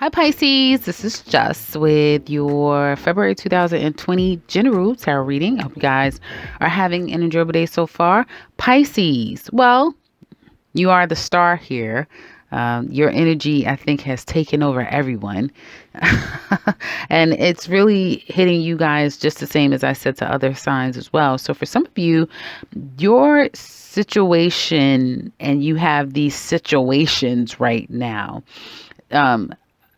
Hi Pisces, this is Just with your February 2020 general tarot reading. I hope you guys are having an enjoyable day so far. Pisces, well, you are the star here. Your energy, I think, has taken over everyone. And it's really hitting you guys just the same as I said to other signs as well. So for some of you, your situation, and you have these situations right now, um,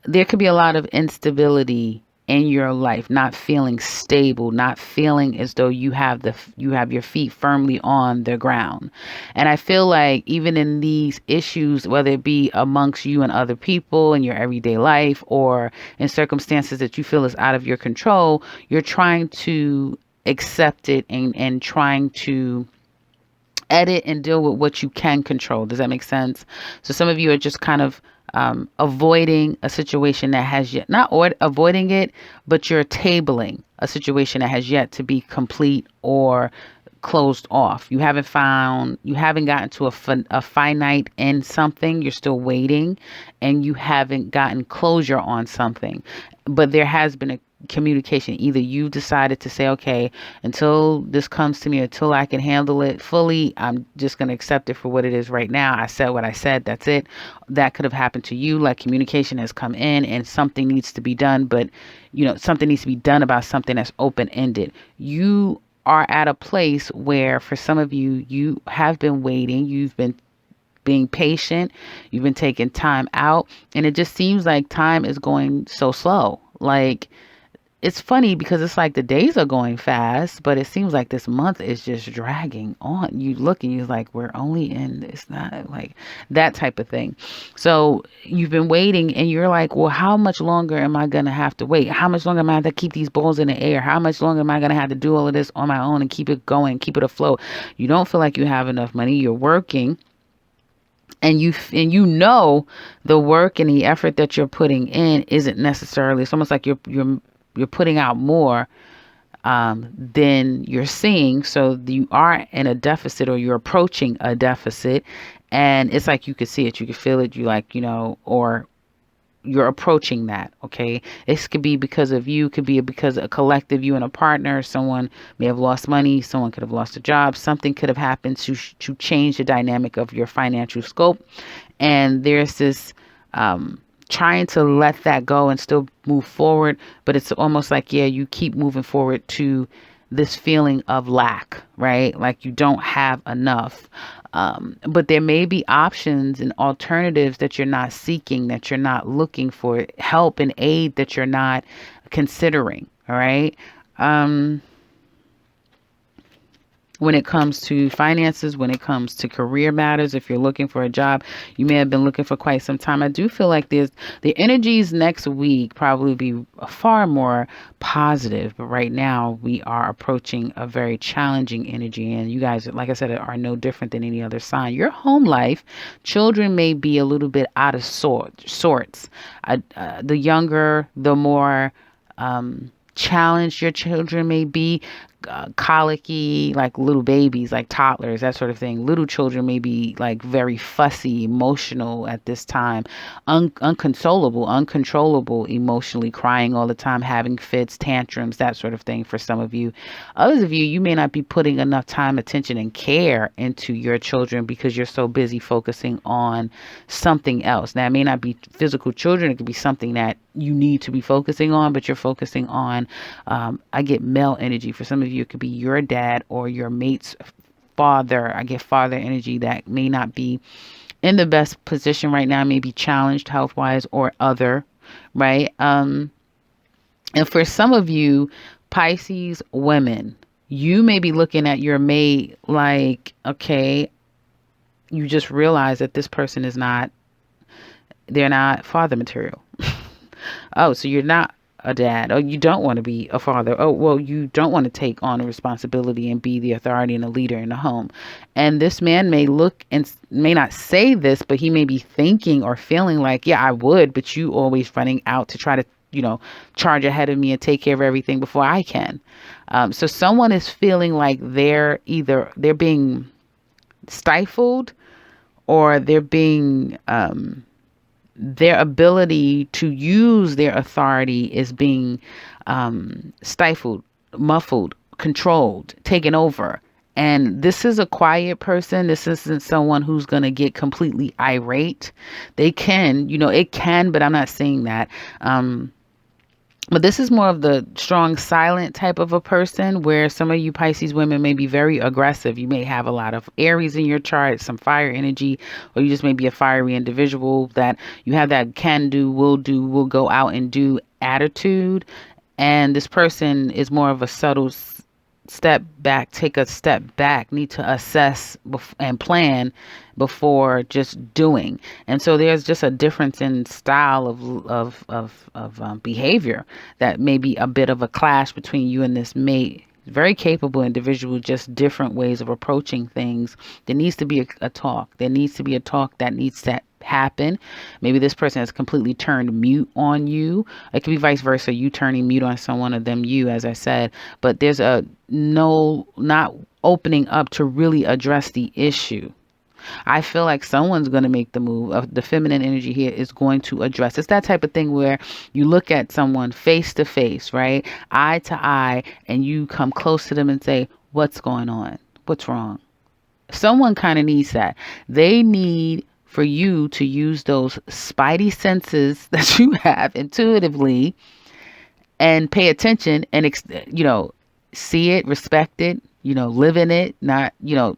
there could be a lot of instability in your life, not feeling stable, not feeling as though you have your feet firmly on the ground. And I feel like even in these issues, whether it be amongst you and other people in your everyday life or in circumstances that you feel is out of your control, you're trying to accept it and trying to edit and deal with what you can control. Does that make sense? So some of you are just kind of avoiding a situation that has yet, not avoiding it, but you're tabling a situation that has yet to be complete or closed off. You haven't gotten to a finite end something. You're still waiting, and you haven't gotten closure on something. But there has been a communication. Either you decided to say, okay, until this comes to me, until I can handle it fully, I'm just going to accept it for what it is right now. I said what I said. That's it. That could have happened to you. Like communication has come in and something needs to be done, but something needs to be done about something that's open ended. You are at a place where for some of you, you have been waiting. You've been being patient. You've been taking time out, and it just seems like time is going so slow. Like, it's funny because it's like the days are going fast, but it seems like this month is just dragging on. You look and you're like, we're only in, it's not like that type of thing. So you've been waiting and you're like, well, how much longer am I going to have to wait? How much longer am I going to keep these balls in the air? How much longer am I going to have to do all of this on my own and keep it going, keep it afloat? You don't feel like you have enough money. You're working. And you know the work and the effort that you're putting in isn't necessarily. It's almost like you're putting out more than you're seeing. So you are in a deficit, or you're approaching a deficit, and it's like you could see it, you could feel it. You like or you're approaching that. Okay, this could be because of you, could be because a collective, you and a partner. Someone may have lost money, someone could have lost a job, something could have happened to change the dynamic of your financial scope, and there's this trying to let that go and still move forward. But it's almost like, yeah, you keep moving forward to this feeling of lack, right? Like you don't have enough. But there may be options and alternatives that you're not seeking, that you're not looking for, help and aid that you're not considering. All right. When it comes to finances, when it comes to career matters, if you're looking for a job, you may have been looking for quite some time. I do feel like the energies next week probably be far more positive, but right now we are approaching a very challenging energy, and you guys, like I said, are no different than any other sign. Your home life, children may be a little bit out of sorts. The younger, the more challenged your children may be, colicky, like little babies, like toddlers, that sort of thing. Little children may be like very fussy, emotional at this time, unconsolable, uncontrollable, emotionally crying all the time, having fits, tantrums, that sort of thing for some of you. Others of you, you may not be putting enough time, attention, and care into your children because you're so busy focusing on something else. Now, it may not be physical children. It could be something that you need to be focusing on, but you're focusing on, I get male energy. For some of you, it could be your dad or your mate's father. I get father energy that may not be in the best position right now, may be challenged health wise or other, right? And for some of you, Pisces women, you may be looking at your mate like, okay, you just realize that this person they're not father material. Oh, so you're not a dad. Oh, you don't want to be a father. Oh, well, you don't want to take on a responsibility and be the authority and a leader in the home. And this man may look and may not say this, but he may be thinking or feeling like, yeah, I would, but you always running out to try to, charge ahead of me and take care of everything before I can. So someone is feeling like they're being stifled, or they're being, their ability to use their authority is being stifled, muffled, controlled, taken over. And this is a quiet person. This isn't someone who's going to get completely irate. They can, it can, but I'm not saying that. But this is more of the strong, silent type of a person where some of you Pisces women may be very aggressive. You may have a lot of Aries in your chart, some fire energy, or you just may be a fiery individual that you have that can do, will go out and do attitude. And this person is more of a subtle step back, take a step back, need to assess and plan before just doing. And so there's just a difference in style of behavior that may be a bit of a clash between you and this mate. Very capable individual, just different ways of approaching things. There needs to be a talk. There needs to be a talk that needs to happen. Maybe this person has completely turned mute on you. It could be vice versa. You turning mute on someone, or them you, as I said. But there's not opening up to really address the issue. I feel like someone's going to make the move. The feminine energy here is going to address. It's that type of thing where you look at someone face to face, right? Eye to eye, and you come close to them and say, what's going on? What's wrong? Someone kind of needs that. They need for you to use those spidey senses that you have intuitively and pay attention and, see it, respect it, live in it, not,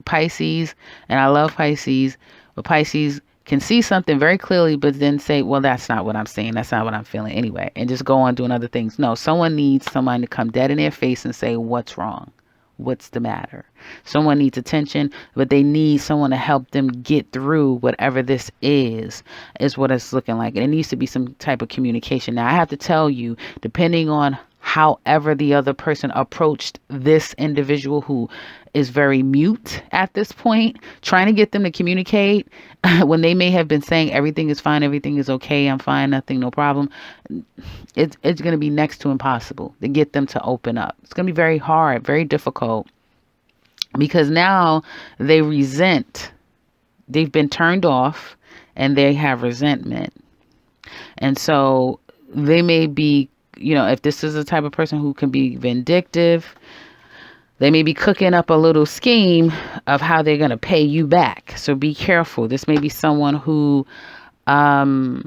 Pisces. And I love Pisces, but Pisces can see something very clearly, but then say, well, that's not what I'm saying. That's not what I'm feeling anyway. And just go on doing other things. No, someone needs someone to come dead in their face and say, what's wrong? What's the matter? Someone needs attention, but they need someone to help them get through whatever this is what it's looking like. And it needs to be some type of communication. Now, I have to tell you, depending on however the other person approached this individual who is very mute at this point, trying to get them to communicate when they may have been saying everything is fine, everything is okay, I'm fine, nothing, no problem. It's going to be next to impossible to get them to open up. It's going to be very hard, very difficult, because now they resent. They've been turned off and they have resentment. And so they may be, if this is the type of person who can be vindictive, they may be cooking up a little scheme of how they're going to pay you back. So be careful. This may be someone who, and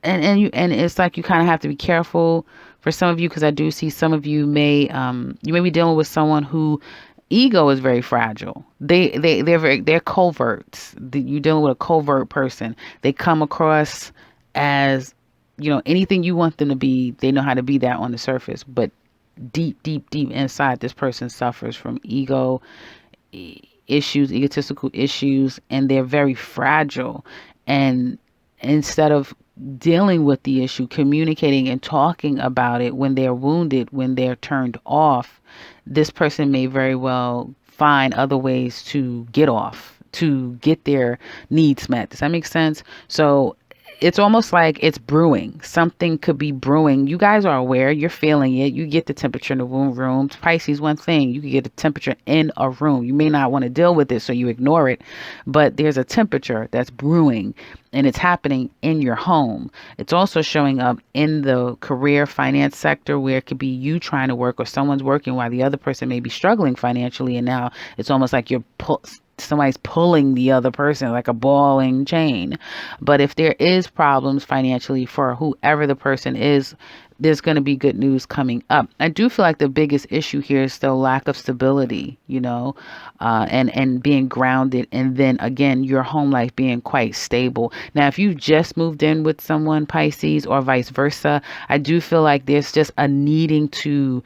it's like you kind of have to be careful for some of you, because I do see some of you may be dealing with someone who ego is very fragile. They're coverts. You're dealing with a covert person. They come across as, anything you want them to be. They know how to be that on the surface, but deep inside, this person suffers from ego issues, egotistical issues, and they're very fragile. And instead of dealing with the issue, communicating and talking about it when they're wounded, when they're turned off, this person may very well find other ways to get off, to get their needs met. Does that make sense? So it's almost like it's brewing. Something could be brewing. You guys are aware. You're feeling it. You get the temperature in the room. Pisces, one thing, you can get a temperature in a room. You may not want to deal with it, so you ignore it. But there's a temperature that's brewing, and it's happening in your home. It's also showing up in the career finance sector, where it could be you trying to work or someone's working while the other person may be struggling financially. And now it's almost like somebody's pulling the other person like a ball and chain. But if there is problems financially for whoever the person is, there's going to be good news coming up. I do feel like the biggest issue here is still lack of stability, and being grounded. And then again, your home life being quite stable. Now, if you just moved in with someone, Pisces, or vice versa, I do feel like there's just a needing to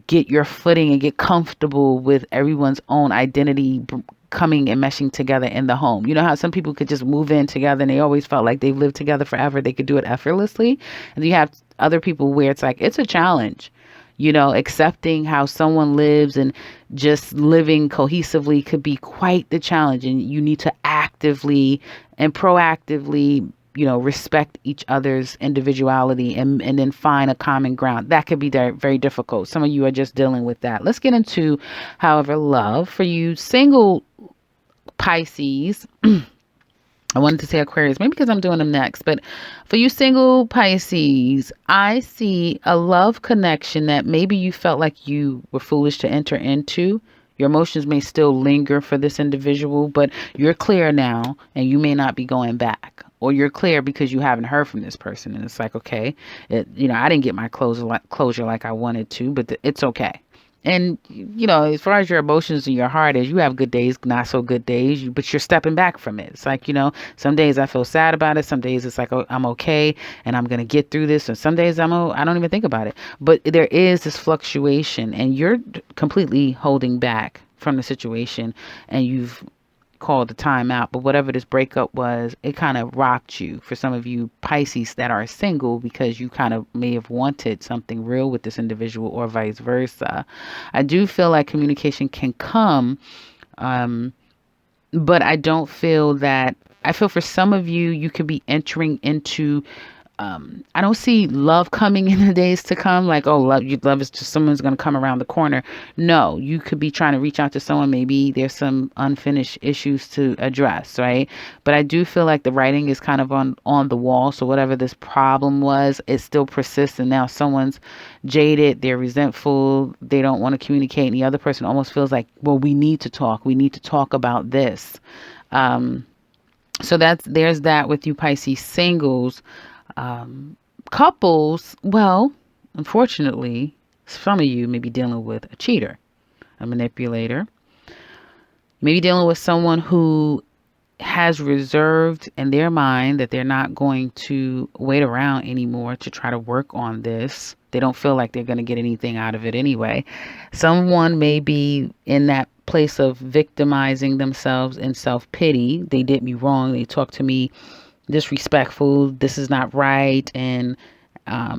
get your footing and get comfortable with everyone's own identity coming and meshing together in the home. You know how some people could just move in together and they always felt like they've lived together forever. They could do it effortlessly. And you have other people where it's like, it's a challenge, accepting how someone lives and just living cohesively could be quite the challenge. And you need to actively and proactively, respect each other's individuality and then find a common ground. That could be very difficult. Some of you are just dealing with that. Let's get into, however, love for you single Pisces. I wanted to say Aquarius, maybe because I'm doing them next. But for you single Pisces, I see a love connection that maybe you felt like you were foolish to enter into. Your emotions may still linger for this individual, but you're clear now and you may not be going back. Or you're clear because you haven't heard from this person. And it's like, okay, I didn't get my closure like I wanted to, but it's okay. And as far as your emotions and your heart is, you have good days, not so good days, but you're stepping back from it. It's like, some days I feel sad about it. Some days it's like, oh, I'm okay and I'm going to get through this. And some days I don't even think about it. But there is this fluctuation and you're completely holding back from the situation and you've called the time out, but whatever this breakup was, it kind of rocked you for some of you Pisces that are single because you kind of may have wanted something real with this individual or vice versa. I do feel like communication can come, but I don't feel that. I feel for some of you, you could be entering into I don't see love coming in the days to come. Like, oh, love is just someone's going to come around the corner. No, you could be trying to reach out to someone. Maybe there's some unfinished issues to address, right? But I do feel like the writing is kind of on the wall. So whatever this problem was, it still persists. And now someone's jaded. They're resentful. They don't want to communicate. And the other person almost feels like, well, we need to talk. We need to talk about this. So there's that with you Pisces singles. Couples, well, unfortunately, some of you may be dealing with a cheater, a manipulator. You may be dealing with someone who has reserved in their mind that they're not going to wait around anymore to try to work on this. They don't feel like they're going to get anything out of it anyway. Someone may be in that place of victimizing themselves in self-pity. They did me wrong. They talked to me disrespectful. This is not right. And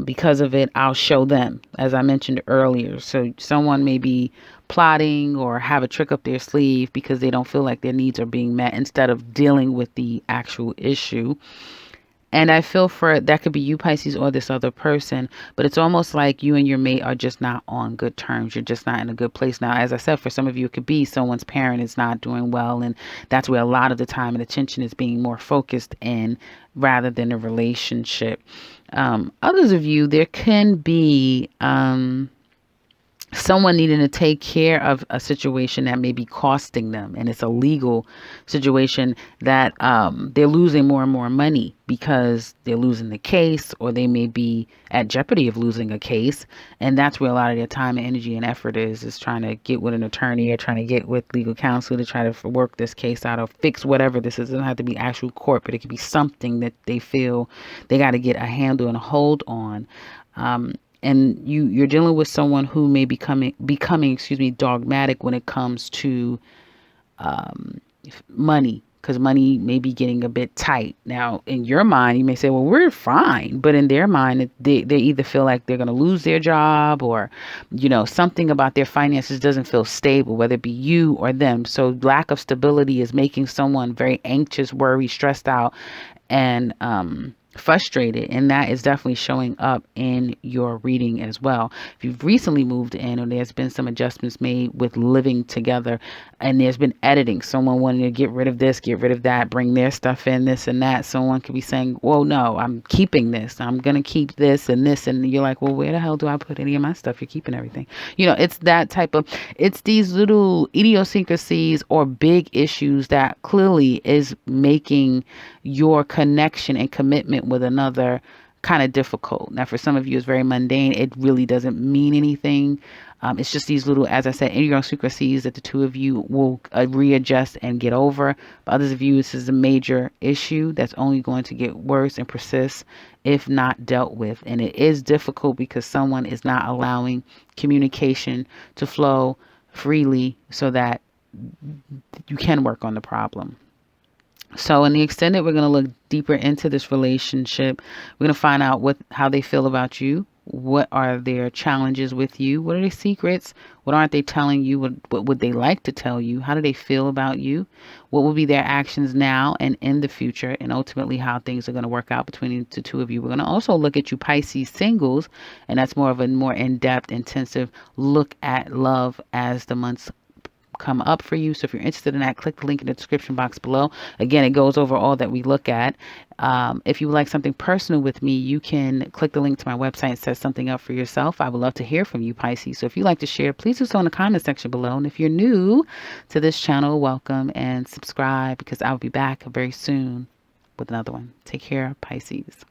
because of it, I'll show them, as I mentioned earlier. So someone may be plotting or have a trick up their sleeve because they don't feel like their needs are being met instead of dealing with the actual issue. And I feel for that could be you, Pisces, or this other person, but it's almost like you and your mate are just not on good terms. You're just not in a good place. Now, as I said, for some of you, it could be someone's parent is not doing well, and that's where a lot of the time and attention is being more focused in rather than a relationship. Others of you, there can be someone needing to take care of a situation that may be costing them, and it's a legal situation that they're losing more and more money because they're losing the case, or they may be at jeopardy of losing a case. And that's where a lot of their time and energy and effort is trying to get with an attorney or trying to get with legal counsel to try to work this case out or fix whatever this is. It doesn't have to be actual court, but it could be something that they feel they got to get a handle and a hold on. And you're dealing with someone who may be becoming dogmatic when it comes to money, because money may be getting a bit tight. Now, in your mind, you may say, well, we're fine. But in their mind, they either feel like they're going to lose their job, or, something about their finances doesn't feel stable, whether it be you or them. So lack of stability is making someone very anxious, worried, stressed out, and frustrated, and that is definitely showing up in your reading as well. If you've recently moved in, or there's been some adjustments made with living together, and there's been editing, someone wanting to get rid of this, get rid of that, bring their stuff in, this and that, someone could be saying, well, no, I'm keeping this, I'm gonna keep this and this, and you're like, well, where the hell do I put any of my stuff? You're keeping everything. It's that type of, it's these little idiosyncrasies or big issues that clearly is making your connection and commitment with another kind of difficult. Now, for some of you, it's very mundane. It really doesn't mean anything. It's just these little, as I said, idiosyncrasies that the two of you will readjust and get over. But others of you, this is a major issue that's only going to get worse and persist if not dealt with. And it is difficult because someone is not allowing communication to flow freely so that you can work on the problem. So in the extended, we're going to look deeper into this relationship. We're going to find out how they feel about you. What are their challenges with you? What are their secrets? What aren't they telling you? What would they like to tell you? How do they feel about you? What will be their actions now and in the future? And ultimately how things are going to work out between the two of you. We're going to also look at you Pisces singles, and that's more of a more in-depth, intensive look at love as the months come up for you. So if you're interested in that, click the link in the description box below. Again, it goes over all that we look at. If you would like something personal with me, you can click the link to my website and set something up for yourself. I would love to hear from you, Pisces. So if you'd like to share, please do so in the comment section below. And if you're new to this channel, welcome and subscribe, because I'll be back very soon with another one. Take care, Pisces.